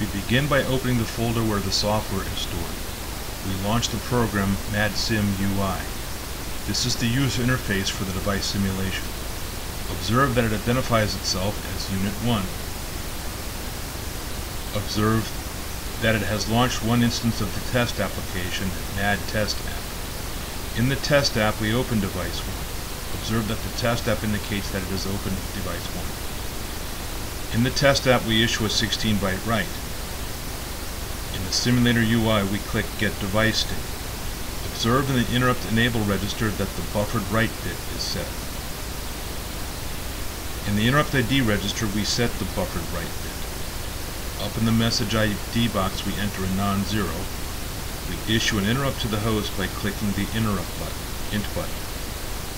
We begin by opening the folder where the software is stored. We launch the program MadSimDemo2. This is the user interface for the device simulation. Observe that it identifies itself as Unit 1. Observe that it has launched one instance of the test application, MadTestApp. In the test app, we open device 1. Observe that the test app indicates that it has opened device 1. In the test app, we issue a 16-byte write. In the simulator UI, we click Get Device State. Observe in the interrupt enable register that the buffered write bit is set. In the interrupt ID register, we set the buffered write bit. Up in the message ID box, we enter a non-zero. We issue an interrupt to the host by clicking the interrupt button, int button.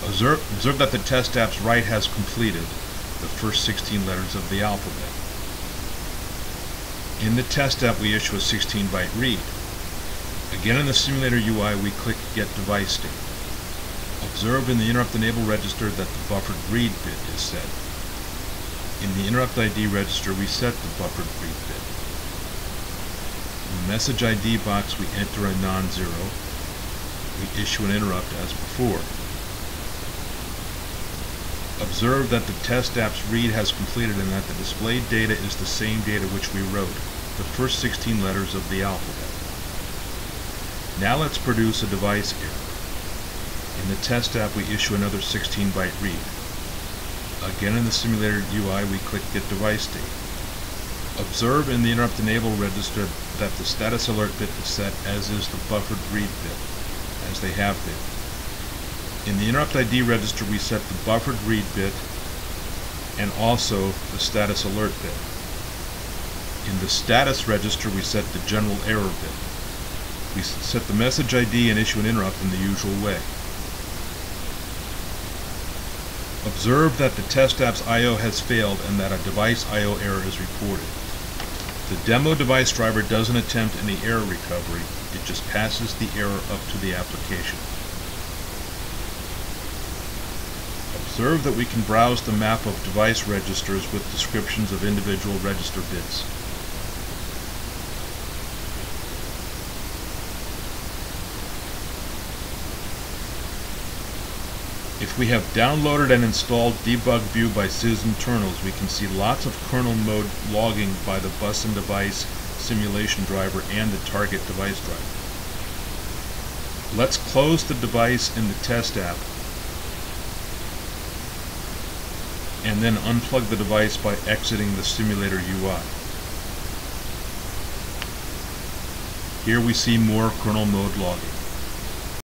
Observe that the test app's write has completed the first 16 letters of the alphabet. In the test app, we issue a 16-byte read. Again, in the simulator UI, we click Get Device State. Observe in the interrupt enable register that the buffered read bit is set. In the interrupt ID register, we set the buffered read bit. In the message ID box, we enter a non-zero. We issue an interrupt as before. Observe that the test app's read has completed and that the displayed data is the same data which we wrote, the first 16 letters of the alphabet. Now let's produce a device error. In the test app, we issue another 16-byte read. Again, in the simulator UI, we click Get Device State. Observe in the interrupt enable register that the status alert bit is set, as is the buffered read bit, as they have been. In the interrupt ID register, we set the buffered read bit and also the status alert bit. In the status register, we set the general error bit. We set the message ID and issue an interrupt in the usual way. Observe that the test app's I/O has failed and that a device I/O error is reported. The demo device driver doesn't attempt any error recovery, it just passes the error up to the application. Observe that we can browse the map of device registers with descriptions of individual register bits. If we have downloaded and installed Debug View by sysinternals, we can see lots of kernel mode logging by the bus and device simulation driver and the target device driver. Let's close the device in the test app and then unplug the device by exiting the simulator UI. Here we see more kernel mode logging.